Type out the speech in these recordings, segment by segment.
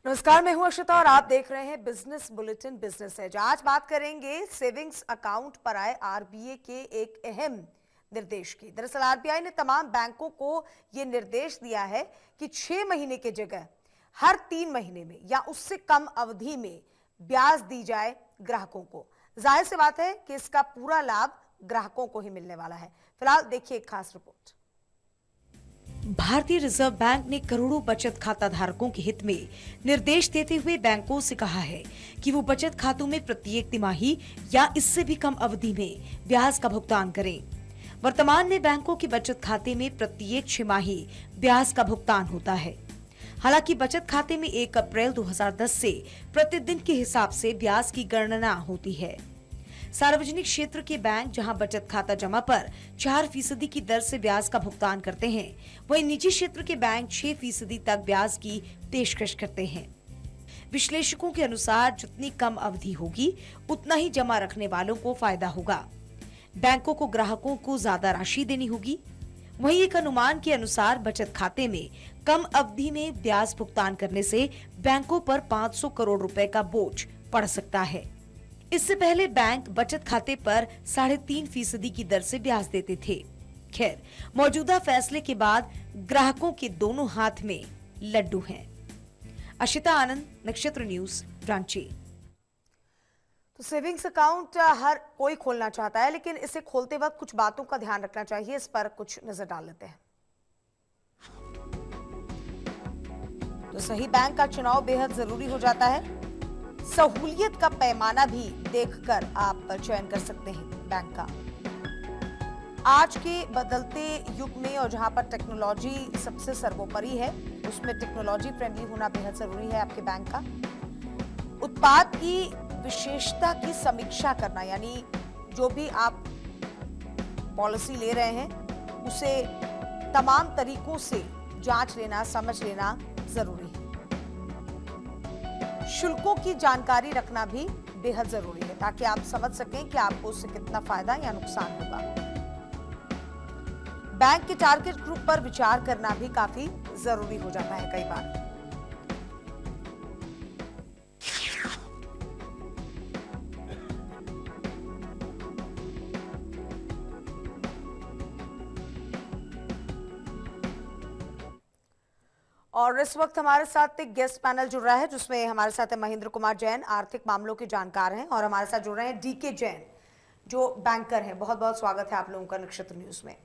नमस्कार, मैं हूं अक्षता और आप देख रहे हैं बिजनेस बुलेटिन बिजनेस एज। आज बात करेंगे सेविंग्स अकाउंट पर आए आरबीआई के एक अहम निर्देश की। दरअसल आरबीआई ने तमाम बैंकों को यह निर्देश दिया है कि 6 महीने की जगह हर 3 महीने में या उससे कम अवधि में ब्याज दी जाए ग्राहकों को। जाहिर सी बात है कि इसका पूरा लाभ ग्राहकों को ही मिलने वाला है। फिलहाल देखिए एक खास रिपोर्ट। भारतीय रिजर्व बैंक ने करोड़ों बचत खाता धारकों के हित में निर्देश देते हुए बैंकों से कहा है कि वो बचत खातों में प्रत्येक तिमाही या इससे भी कम अवधि में ब्याज का भुगतान करें। वर्तमान में बैंकों के बचत खाते में प्रत्येक 6 माही ब्याज का भुगतान होता है। हालांकि बचत खाते में 1 अप्रैल 2010 से प्रतिदिन के हिसाब से ब्याज की गणना होती है। सार्वजनिक क्षेत्र के बैंक जहां बचत खाता जमा पर 4% की दर से ब्याज का भुगतान करते हैं, वहीं निजी क्षेत्र के बैंक 6% तक ब्याज की पेशकश करते हैं। विश्लेषकों के अनुसार जितनी कम अवधि होगी उतना ही जमा रखने वालों को फायदा होगा। बैंकों को ग्राहकों को ज्यादा राशि देनी होगी। वहीं एक अनुमान के अनुसार बचत खाते में कम अवधि में ब्याज भुगतान करने से बैंकों पर 500 करोड़ रुपए का बोझ पड़ सकता है। इससे पहले बैंक बचत खाते पर 3.5% की दर से ब्याज देते थे। खैर, मौजूदा फैसले के बाद ग्राहकों के दोनों हाथ में लड्डू हैं। अशिता आनंद, नक्षत्र न्यूज, रांची। तो सेविंग्स अकाउंट हर कोई खोलना चाहता है, लेकिन इसे खोलते वक्त कुछ बातों का ध्यान रखना चाहिए। इस पर कुछ नजर डाल लेते हैं। तो सही बैंक का चुनाव बेहद जरूरी हो जाता है। सहूलियत का पैमाना भी देखकर आप चयन कर सकते हैं बैंक का। आज के बदलते युग में और जहां पर टेक्नोलॉजी सबसे सर्वोपरि है, उसमें टेक्नोलॉजी फ्रेंडली होना बेहद जरूरी है आपके बैंक का। उत्पाद की विशेषता की समीक्षा करना, यानी जो भी आप पॉलिसी ले रहे हैं उसे तमाम तरीकों से जांच लेना, समझ लेना जरूरी है। शुल्कों की जानकारी रखना भी बेहद जरूरी है ताकि आप समझ सकें कि आपको उससे कितना फायदा या नुकसान होगा। बैंक के टारगेट ग्रुप पर विचार करना भी काफी जरूरी हो जाता है कई बार। और इस वक्त हमारे साथ एक गेस्ट पैनल जुड़ रहा है, जिसमें हमारे साथ है महेंद्र कुमार जैन, आर्थिक मामलों के जानकार हैं, और हमारे साथ जुड़ रहे हैं डीके जैन, जो बैंकर हैं। बहुत बहुत स्वागत है आप लोगों का नक्षत्र न्यूज में।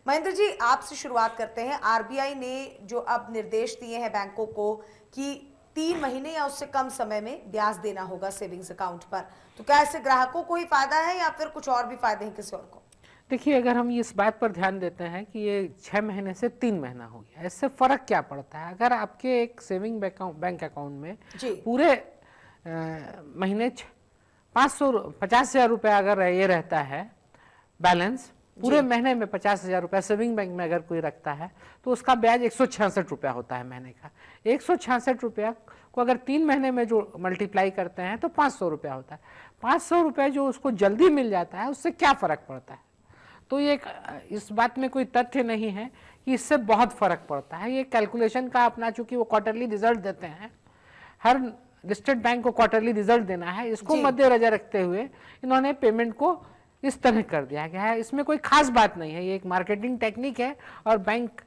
महेंद्र जी, आपसे शुरुआत करते हैं। आरबीआई ने जो अब निर्देश दिए हैं बैंकों को कि 3 महीने या उससे कम समय में ब्याज देना होगा सेविंग्स अकाउंट पर, तो क्या इससे ग्राहकों को ही फायदा है या फिर कुछ और भी फायदे हैं किसी और को? देखिए, अगर हम इस बात पर ध्यान देते हैं कि ये 6 महीने से 3 महीना हो गया, इससे फर्क क्या पड़ता है? अगर आपके एक सेविंग बैंक अकाउंट में पूरे महीने 50,000 रुपये अगर ये रहता है बैलेंस, पूरे महीने में 50,000 रुपया सेविंग बैंक में अगर कोई रखता है तो उसका ब्याज 166 रुपया होता है महीने का। 166 रुपया को अगर 3 महीने में जो मल्टीप्लाई करते हैं तो 500 रुपया होता है। 500 रुपया जो उसको जल्दी मिल जाता है, उससे क्या फ़र्क पड़ता है? तो ये इस बात में कोई तथ्य नहीं है कि इससे बहुत फ़र्क पड़ता है। ये कैलकुलेशन का अपना, चूंकि वो क्वार्टरली रिजल्ट देते हैं, हर लिस्टेड बैंक को क्वार्टरली रिजल्ट देना है, इसको मद्देनजर रखते हुए इन्होंने पेमेंट को इस तरह कर दिया गया है। इसमें कोई खास बात नहीं है, ये एक मार्केटिंग टेक्निक है। और बैंक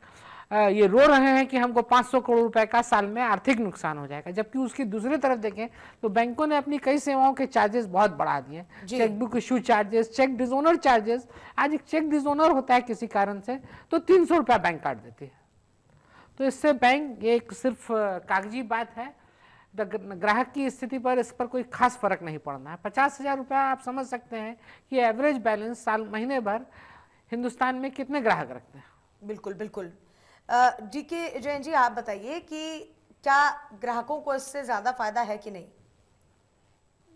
ये रो रहे हैं कि हमको 500 करोड़ रुपए का साल में आर्थिक नुकसान हो जाएगा, जबकि उसकी दूसरी तरफ देखें तो बैंकों ने अपनी कई सेवाओं के चार्जेस बहुत बढ़ा दिए। Chequebook issue charges, cheque dishonour charges. आज एक चेक डिसओनर होता है किसी कारण से तो 300 रुपया बैंक काट देती है। तो इससे बैंक एक सिर्फ कागजी बात है, ग्राहक की स्थिति पर इस पर कोई खास फर्क नहीं पड़ना है। 50,000 रुपया आप समझ सकते हैं कि एवरेज बैलेंस साल महीने भर हिंदुस्तान में कितने ग्राहक रखते हैं। बिल्कुल बिल्कुल। डीके जैन जी, आप बताइए कि क्या ग्राहकों को इससे ज्यादा फायदा है कि नहीं?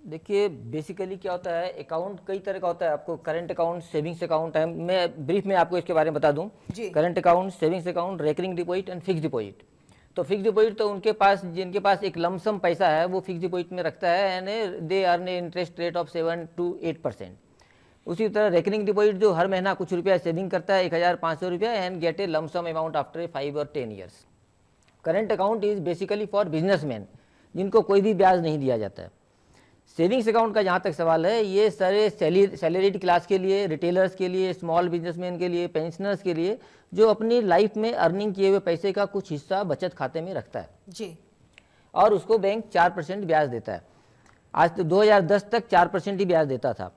देखिए, बेसिकली क्या होता है, अकाउंट कई तरह का होता है। आपको करंट अकाउंट, सेविंग्स अकाउंट है। मैं ब्रीफ में आपको इसके बारे में बता दूं। Current account, savings account, recurring deposit and fix deposit. तो फिक्स डिपॉजिट तो उनके पास, जिनके पास एक लमसम पैसा है, वो फिक्स डिपॉजिट में रखता है, and they earn interest rate of 7 to 8%। उसी तरह रेकरिंग डिपॉजिट जो हर महीना कुछ रुपया सेविंग करता है, 1,500 रुपया, and gate A lump sum amount after 5 or 10 years। Current account is basically for businessman, जिनको कोई भी ब्याज नहीं दिया जाता है। सेविंग्स अकाउंट का जहाँ तक सवाल है, ये सारे सैलरीड क्लास के लिए, रिटेलर्स के लिए, स्मॉल बिजनेसमैन के लिए, पेंशनर्स के लिए, जो अपनी लाइफ में अर्निंग किए हुए पैसे का कुछ हिस्सा बचत खाते में रखता है जी, और उसको बैंक 4% ब्याज देता है। आज तो 2010 तक 4% ही ब्याज देता था।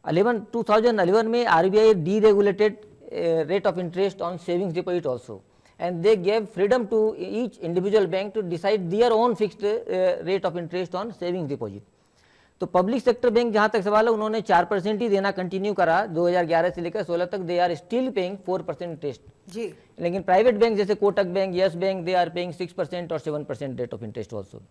2011 में RBI deregulated rate of interest on savings deposit also, and they gave freedom to each individual bank to decide their own fixed rate of interest on savings deposit. तो पब्लिक सेक्टर बैंक जहां तक सवाल है, उन्होंने 4% ही देना continue करा 2011 से लेकर 16 तक। They are still paying 4% interest जी, लेकिन प्राइवेट बैंक जैसे Kotak bank, yes bank, they are paying 6% और 7% रेट ऑफ इंटरेस्ट ऑल्सो।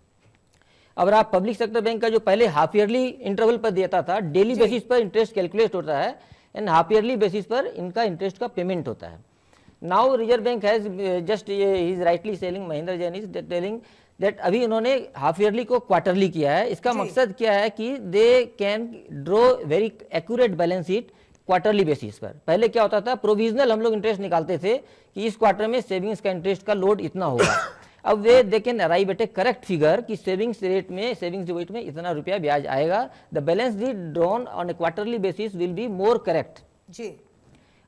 अब आप पब्लिक सेक्टर बैंक का जो पहले हाफ ईयरली इंटरवल पर देता था, डेली बेसिस पर इंटरेस्ट कैलकुलेट होता है एंड हाफ ईयरली बेसिस पर इनका इंटरेस्ट का पेमेंट होता है। Now reserve bank has just he is rightly selling, Mahendra Jain is telling that अभी उन्होंने हाफ ईयरली को क्वार्टरली किया है। इसका मकसद क्या है कि they can draw very accurate balance sheet quarterly basis पर। पहले क्या होता था, प्रोविजनल हम लोग इंटरेस्ट निकालते थे कि इस क्वार्टर में सेविंग्स का इंटरेस्ट का लोड इतना होगा। अब वे they can arrive at A correct figure कि सेविंग्स रेट में, सेविंग्स डिपॉजिट में इतना रुपया ब्याज आएगा। The balance sheet drawn on A quarterly basis will be more correct जी।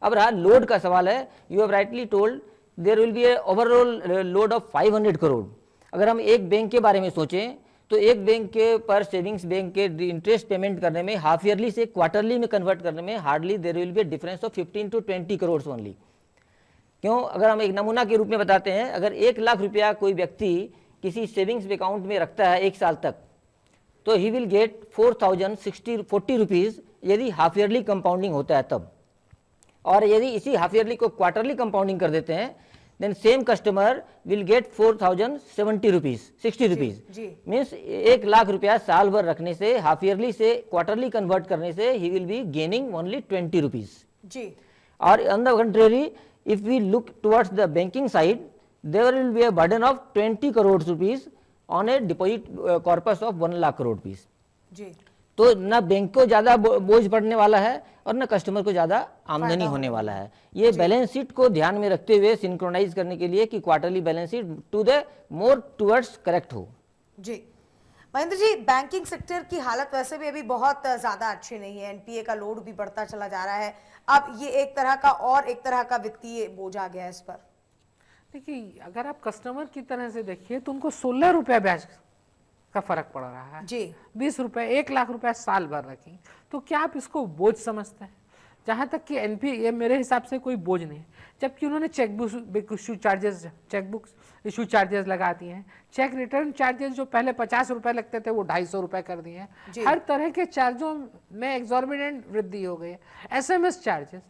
अब रहा लोड का सवाल है, you have rightly told there will be A overall load of 500 crore. अगर हम एक बैंक के बारे में सोचें तो एक बैंक के पर सेविंग्स बैंक के इंटरेस्ट पेमेंट करने में, हाफ ईयरली से क्वार्टरली में कन्वर्ट करने में hardly there will be a difference of 15 to 20 crore only. क्यों? अगर हम एक नमूना के रूप में बताते हैं, अगर 1 लाख रुपया कोई व्यक्ति किसी सेविंग्स अकाउंट में रखता है 1 साल तक, तो ही विल गेट 4040 रुपीज़ यदि हाफ ईयरली कंपाउंडिंग होता है तब। और यदि इसी हाफ ईयरली को क्वार्टरली कंपाउंडिंग कर देते हैं, then same customer will get 4070 rupees, 60 rupees. Means 1 lakh रुपया साल भर रखने से, हाफ ईयरली से क्वार्टरली कन्वर्ट करने से he will be gaining only 20 rupees जी। और on the contrary, if we look towards the banking side, there will be a burden of 20 crore rupees on a deposit corpus of 1 lakh crore rupees जी। तो न bank को ज्यादा बोझ पड़ने वाला है और न कस्टमर को ज्यादा आमदनी होने वाला है। ये बैलेंस शीट को ध्यान में रखते हुए सिंक्रोनाइज करने के लिए कि quarterly balance sheet to the more towards correct हो जी। महेंद्र जी, बैंकिंग सेक्टर की हालत वैसे भी अभी बहुत ज्यादा अच्छी नहीं है, एनपीए का लोड भी बढ़ता चला जा रहा है। अब ये एक तरह का वित्तीय बोझ आ गया है इस पर। देखिए, अगर आप कस्टमर की तरह से देखिए तो उनको 16 रुपया ब्याज का फर्क पड़ रहा है जी। 20 रुपए, 1 लाख रुपया साल भर रखें तो क्या आप इसको बोझ समझते हैं? जहाँ तक कि एनपीए मेरे हिसाब से कोई बोझ नहीं है, जबकि उन्होंने चेकबुक इशू चार्जेस लगा दिए हैं। चेक रिटर्न चार्जेस जो पहले 50 रुपए लगते थे वो 250 रुपए कर दिए हैं। हर तरह के चार्जों में एग्जॉर्बिडेंट वृद्धि हो गई है। एसएमएस चार्जेस,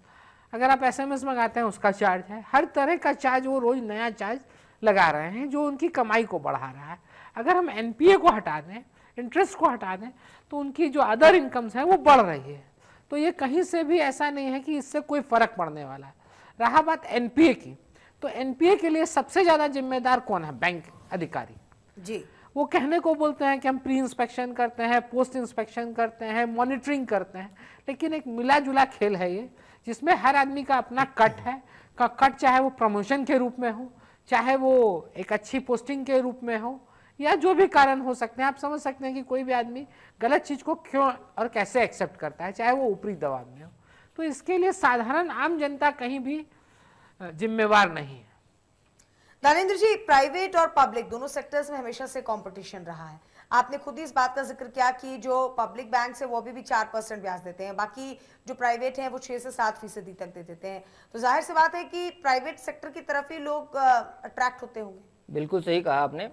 अगर आप एसएमएस मंगाते हैं उसका चार्ज है, हर तरह का चार्ज वो रोज नया चार्ज लगा रहे हैं जो उनकी कमाई को बढ़ा रहा है। अगर हम एनपीए को हटा दें, इंटरेस्ट को हटा दें, तो उनकी जो अदर इनकम्स है वो बढ़ रही है। तो ये कहीं से भी ऐसा नहीं है कि इससे कोई फर्क पड़ने वाला है। रहा बात एनपीए की, तो एनपीए के लिए सबसे ज्यादा जिम्मेदार कौन है? बैंक अधिकारी जी। वो कहने को बोलते हैं कि हम प्री इंस्पेक्शन करते हैं, पोस्ट इंस्पेक्शन करते हैं, मॉनिटरिंग करते हैं, लेकिन एक मिला जुला खेल है ये, जिसमें हर आदमी का अपना कट है। कट चाहे वो प्रमोशन के रूप में हो, चाहे वो एक अच्छी पोस्टिंग के रूप में हो, या जो भी कारण हो सकते हैं। आप समझ सकते हैं कि कोई भी आदमी गलत चीज को क्यों और कैसे एक्सेप्ट करता है, चाहे वो ऊपरी दबाव में हो। तो इसके लिए साधारण आम जनता कहीं भी जिम्मेवार नहीं है। दानेंद्र जी, प्राइवेट और पब्लिक दोनों सेक्टर्स में हमेशा से कंपटीशन रहा है। आपने खुद ही इस बात का जिक्र किया कि जो पब्लिक बैंक है वो भी 4% ब्याज देते हैं, बाकी जो प्राइवेट हैं वो 6 से 7% तक दे देते हैं। तो जाहिर सी बात है कि प्राइवेट सेक्टर की तरफ ही लोग अट्रैक्ट होते होंगे। बिल्कुल सही कहा आपने।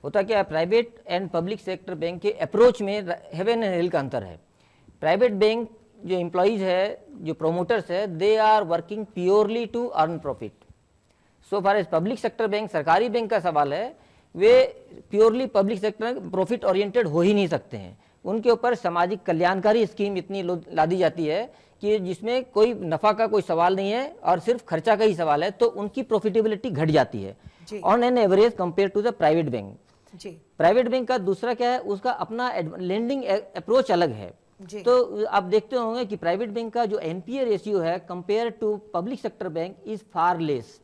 होता क्या है, private and public sector bank के अप्रोच में हेवन एंड हेल का अंतर है। प्राइवेट बैंक जो एम्प्लॉइज है, जो प्रोमोटर्स है, they are working purely to earn profit. So far as public sector bank, सरकारी बैंक का सवाल है, वे purely public sector profit oriented हो ही नहीं सकते हैं। उनके ऊपर सामाजिक कल्याणकारी स्कीम इतनी लादी जाती है कि जिसमें कोई नफा का कोई सवाल नहीं है और सिर्फ खर्चा का ही सवाल है, तो उनकी प्रॉफिटेबिलिटी घट जाती है on an average compare to the private bank. Private bank का दूसरा क्या है, उसका अपना लेंडिंग अप्रोच अलग है। तो आप देखते होंगे कि प्राइवेट बैंक का जो एनपीए रेशियो है compare to public sector bank is far less.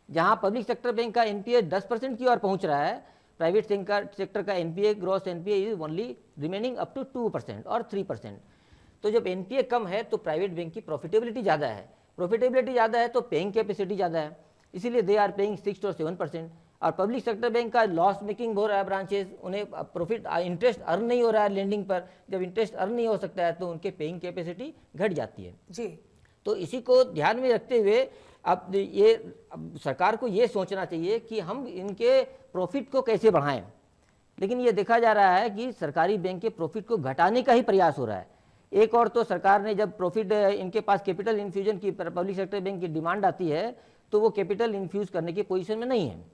जहां पब्लिक सेक्टर बैंक का एनपीए 10% की ओर पहुंच रहा है, प्राइवेट सेक्टर का NPA, gross NPA is only remaining up to 2% और 3%। तो जब एनपीए कम है तो प्राइवेट बैंक की प्रॉफिटेबिलिटी ज़्यादा है, प्रॉफिटेबिलिटी ज़्यादा है तो पेइंग कैपेसिटी ज़्यादा है, इसीलिए दे आर पेइंग 6 और 7%। और पब्लिक सेक्टर बैंक का लॉस मेकिंग हो रहा है ब्रांचेस, उन्हें प्रॉफिट इंटरेस्ट अर्न नहीं हो रहा है लेंडिंग पर, जब इंटरेस्ट अर्न नहीं हो सकता है तो उनके पेइंग कैपेसिटी घट जाती है जी। तो इसी को ध्यान में रखते हुए अब सरकार को ये सोचना चाहिए कि हम इनके प्रॉफिट को कैसे बढ़ाएं। लेकिन ये देखा जा रहा है कि सरकारी बैंक के प्रॉफिट को घटाने का ही प्रयास हो रहा है। एक और तो सरकार ने जब प्रॉफिट इनके पास कैपिटल इन्फ्यूजन की पब्लिक सेक्टर बैंक की डिमांड आती है तो वो कैपिटल इन्फ्यूज करने की पोजीशन में नहीं है।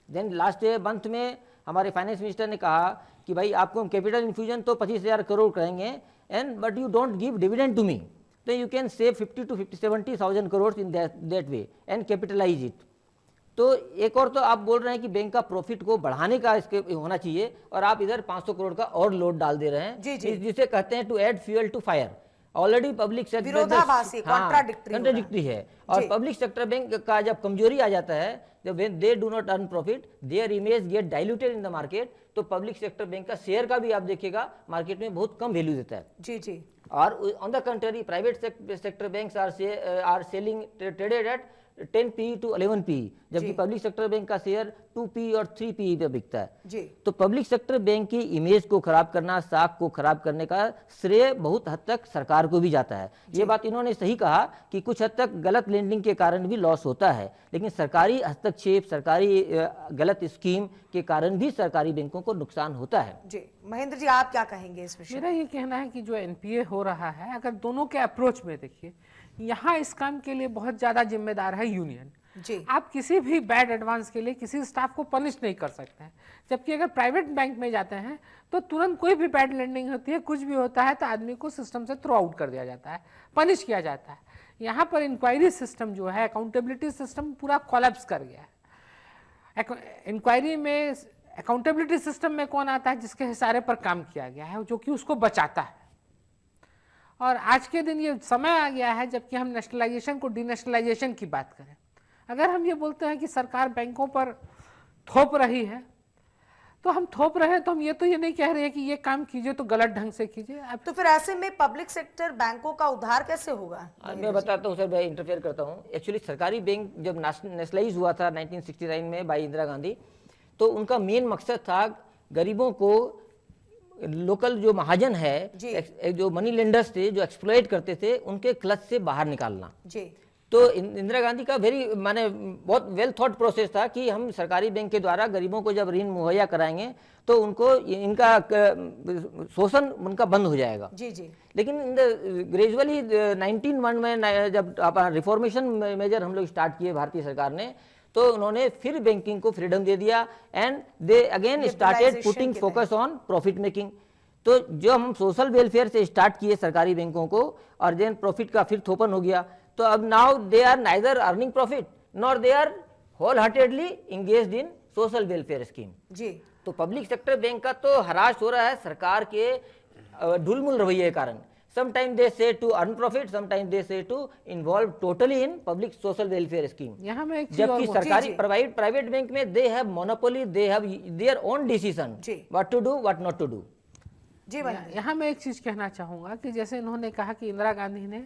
देन लास्ट मंथ में हमारे फाइनेंस मिनिस्टर ने कहा कि भाई आपको हम कैपिटल इन्फ्यूजन तो 25,000 करोड़ करेंगे and but you don't give dividend to me, तो you can save 50 to 70,000 crore in that way and capitalise it. तो एक और तो आप बोल रहे हैं कि बैंक का प्रॉफिट को बढ़ाने का इसके होना चाहिए और आप इधर 500 करोड़ का और लोड डाल दे रहे हैं जिसे कहते हैं to add fuel to fire. Already public sector contradictory है और पब्लिक सेक्टर बैंक का जब कमजोरी आ जाता है, जब they do not earn profit, their image get diluted in the market, तो पब्लिक सेक्टर बैंक का शेयर का भी आप देखिएगा मार्केट में बहुत कम वैल्यू देता है जी जी। और on the country private sector banks are selling traded at 10 PE to 11 PE, जबकि पब्लिक सेक्टर बैंक का शेयर 2 PE और 3 PE पे बिकता है जी। तो पब्लिक सेक्टर बैंक की इमेज को खराब करना, साख को खराब करने का श्रेय बहुत हद तक सरकार को भी जाता है। ये बात इन्होंने सही कहा कि कुछ हद तक गलत लेंडिंग के कारण भी लॉस होता है, लेकिन सरकारी हस्तक्षेप, सरकारी गलत स्कीम के कारण भी सरकारी बैंकों को नुकसान होता है जी। महेंद्र जी, आप क्या कहेंगे इस विषय? मेरा ये कहना है कि जो एनपीए हो रहा है, अगर दोनों के अप्रोच में देखिए, यहाँ इस काम के लिए बहुत ज्यादा जिम्मेदार है यूनियन जी। आप किसी भी बैड एडवांस के लिए किसी स्टाफ को पनिश नहीं कर सकते हैं, जबकि अगर प्राइवेट बैंक में जाते हैं तो तुरंत कोई भी बैड लैंडिंग होती है, कुछ भी होता है तो आदमी को सिस्टम से थ्रो आउट कर दिया जाता है, पनिश किया जाता है। यहाँ पर इंक्वायरी सिस्टम जो है, अकाउंटेबिलिटी सिस्टम पूरा कोलैप्स कर गया है। इंक्वायरी में अकाउंटेबिलिटी सिस्टम में कौन आता है? जिसके इशारे पर काम किया गया है, जो कि उसको बचाता है। और आज के दिन ये समय आ गया है जबकि हम नेशनलाइजेशन को डीनेशनलाइजेशन की बात करें। अगर हम ये बोलते हैं कि सरकार बैंकों पर थोप रही है, तो हम थोप रहे हैं तो हम ये नहीं कह रहे हैं कि ये काम कीजिए तो गलत ढंग से कीजिए। अब तो फिर ऐसे में पब्लिक सेक्टर बैंकों का उद्धार कैसे होगा? मैं बताता हूँ सर, मैं इंटरफेयर करता हूँ। एक्चुअली सरकारी बैंक जब नेशनलाइज हुआ था 1969 में बाई इंदिरा गांधी, तो उनका मेन मकसद था गरीबों को, लोकल जो महाजन है, जो मनी लेंडर्स थे, जो एक्सप्लॉइट करते थे, उनके क्लच से बाहर निकालना जी। तो इंदिरा गांधी का बहुत वेल थॉट प्रोसेस था कि हम सरकारी बैंक के द्वारा गरीबों को जब ऋण मुहैया कराएंगे तो उनको इनका शोषण उनका बंद हो जाएगा जी जी। लेकिन ग्रेजुअली 1901 में जब रिफॉर्मेशन मेजर हम लोग स्टार्ट किए भारतीय सरकार ने, तो उन्होंने फिर बैंकिंग को फ्रीडम दे दिया and they again started putting focus on profit making. तो जो हम सोशल वेलफेयर से स्टार्ट किए सरकारी बैंकों को और देन प्रॉफिट का फिर थोपन हो गया, तो अब now they are neither earning profit nor they are wholeheartedly engaged in social welfare scheme जी। तो पब्लिक सेक्टर बैंक का तो हरास हो रहा है सरकार के ढुलमुल रवैये के कारण। Sometimes they say to earn profit, sometimes they say to involve totally in public social welfare scheme. यहाँ में जबकि सरकारी प्राइवेट बैंक में they have monopoly, they have their own decision what to do, what not to do. जी भाई, यहाँ मैं एक चीज कहना चाहूंगा कि जैसे इन्होंने कहा कि इंदिरा गांधी ने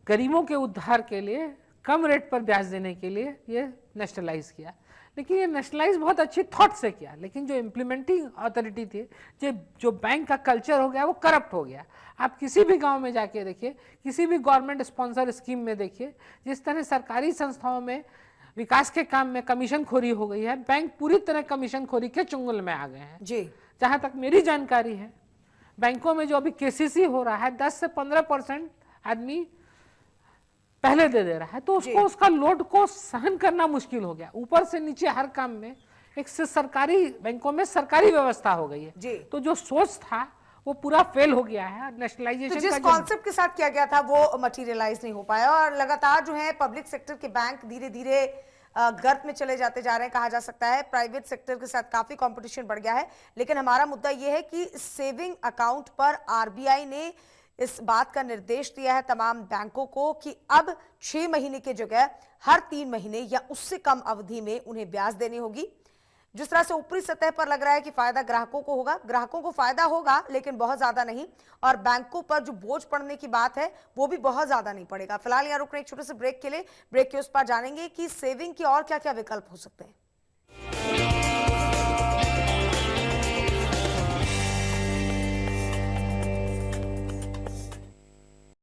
गरीबों के उद्धार के लिए कम रेट पर ब्याज देने के लिए ये नेशनलाइज किया, लेकिन ये नेशनलाइज बहुत अच्छी थॉट से किया, लेकिन जो इम्प्लीमेंटिंग अथॉरिटी थी, जो बैंक का कल्चर हो गया वो करप्ट हो गया। आप किसी भी गांव में जाके देखिए, किसी भी गवर्नमेंट स्पॉन्सर स्कीम में देखिए, जिस तरह सरकारी संस्थाओं में विकास के काम में कमीशन खोरी हो गई है, बैंक पूरी तरह कमीशन खोरी के चुंगल में आ गए हैं जी। जहां तक मेरी जानकारी है, बैंकों में जो अभी केसीसी हो रहा है 10 से 15% आदमी पहले दे दे रहा है, तो उसको उसका लोड को सहन करना मुश्किल हो गया। ऊपर से नीचे हर काम में एक से सरकारी बैंकों में सरकारी व्यवस्था हो गई है, तो जो सोच था वो पूरा फेल हो गया है। नेशनलाइजेशन तो जिस कॉन्सेप्ट के साथ किया गया था वो मटेरियलाइज नहीं हो पाया और लगातार जो है पब्लिक सेक्टर के बैंक धीरे धीरे गर्त में चले जाते जा रहे हैं, कहा जा सकता है। प्राइवेट सेक्टर के साथ काफी कंपटीशन बढ़ गया है, लेकिन हमारा मुद्दा यह है कि सेविंग अकाउंट पर आरबीआई ने इस बात का निर्देश दिया है तमाम बैंकों को कि अब 6 महीने की जगह हर 3 महीने या उससे कम अवधि में उन्हें ब्याज देनी होगी। जिस तरह से ऊपरी सतह पर लग रहा है कि फायदा ग्राहकों को होगा, ग्राहकों को फायदा होगा लेकिन बहुत ज्यादा नहीं, और बैंकों पर जो बोझ पड़ने की बात है वो भी बहुत ज्यादा नहीं पड़ेगा। फिलहाल यहाँ रुक रहे एक छोटे से ब्रेक के लिए, ब्रेक के उस पर जानेंगे कि सेविंग के और क्या क्या विकल्प हो सकते हैं।